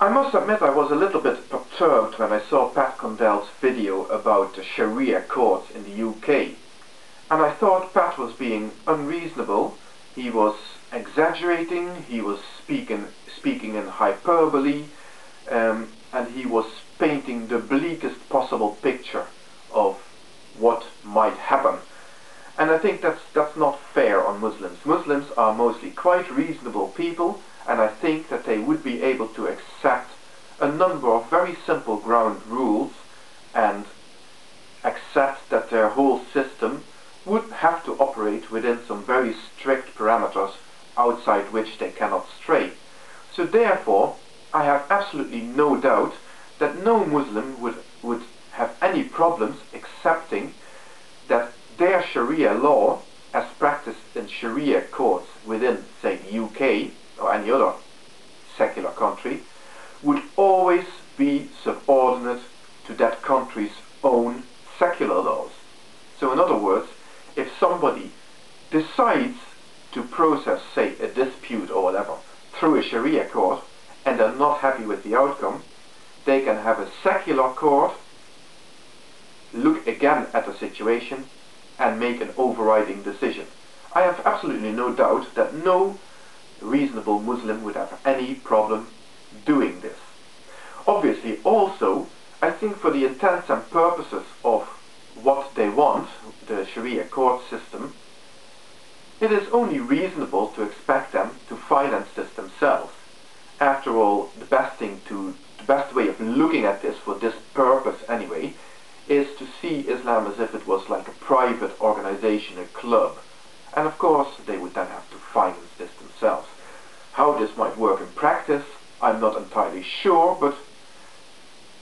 I must admit I was a little bit perturbed when I saw Pat Condell's video about the Sharia Courts in the UK. And I thought Pat was being unreasonable, he was exaggerating, he was speaking in hyperbole, and he was painting the bleakest possible picture of what might happen. And I think that's not fair on Muslims. Muslims are mostly quite reasonable people, and I think that they would be able to accept a number of very simple ground rules and accept that their whole system would have to operate within some very strict parameters outside which they cannot stray. So therefore, I have absolutely no doubt that no Muslim would have any problems accepting that their Sharia law, as practiced in Sharia courts within, say, the UK or any other secular country, would always be subordinate to that country's own secular laws. So in other words, if somebody decides to process, say, a dispute or whatever through a Sharia court and they're not happy with the outcome, they can have a secular court look again at the situation and make an overriding decision. I have absolutely no doubt that no reasonable Muslim would have any problem doing this. Obviously also, I think for the intents and purposes of what they want, the Sharia court system, it is only reasonable to expect them to finance this themselves. After all, the best way of looking at this for this purpose anyway, is to see Islam as if it was like a private organization, a club. And of course, they would then have to finance this themselves. How this might work in practice, I'm not entirely sure, but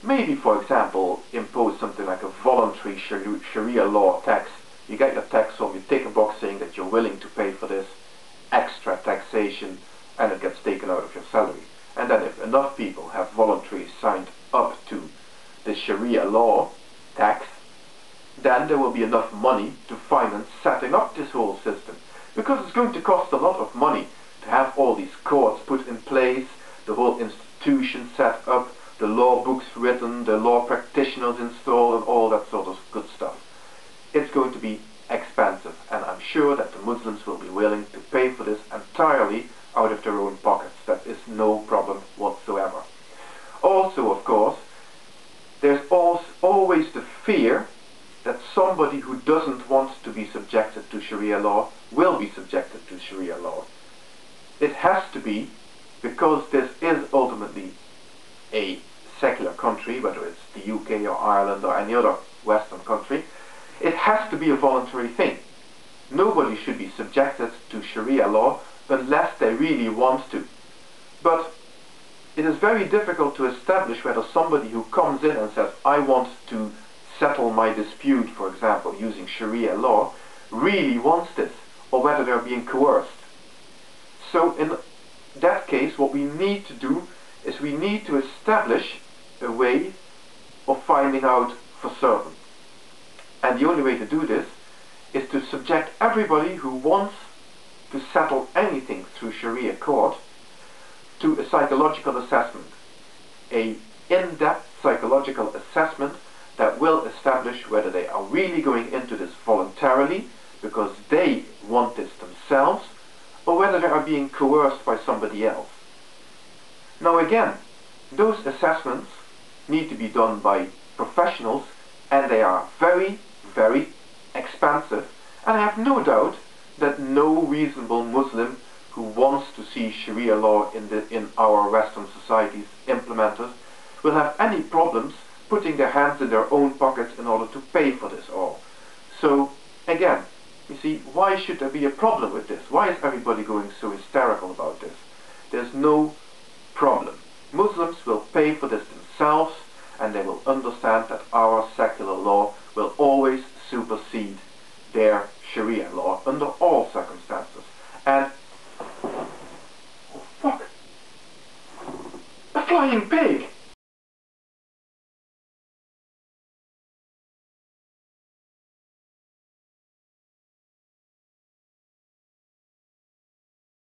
maybe, for example, impose something like a voluntary Sharia law tax. You get your tax form, you tick a box saying that you're willing to pay for this extra taxation, and it gets taken out of your salary. And then if enough people have voluntarily signed up to the Sharia law tax, then there will be enough money to finance setting up this whole system. Because it's going to cost a lot of money to have all these courts put in place, the whole institution set up, the law books written, the law practitioners installed, and all that sort of good stuff. It's going to be expensive, and I'm sure that the Muslims will be willing to pay for this entirely out of their own pockets. That is no problem whatsoever. Also, of course, there's always the fear that somebody who doesn't want to be subjected to Sharia law will be subjected to Sharia law. It has to be, because this is ultimately a secular country, whether it's the UK or Ireland or any other Western country, it has to be a voluntary thing. Nobody should be subjected to Sharia law unless they really want to. But it is very difficult to establish whether somebody who comes in and says, I want to settle my dispute, for example, using Sharia law, really wants this, or whether they're being coerced. So in that case, what we need to do is we need to establish a way of finding out for certain. And the only way to do this is to subject everybody who wants to settle anything through Sharia court to a psychological assessment, a in-depth psychological assessment that will establish whether they are really going into this voluntarily because they want this themselves, or whether they are being coerced by somebody else. Now again, those assessments need to be done by professionals, and they are very, very expensive, and I have no doubt that no reasonable Muslim who wants to see Sharia law in our Western societies implemented will have any problems putting their hands in their own pockets in order to pay for this all. So again, you see, why should there be a problem with this? Why is everybody going so hysterical about this? There's no problem. Muslims will pay for this themselves, and they will understand that our secular law will always supersede their Sharia law under all circumstances. And oh fuck! A flying pig!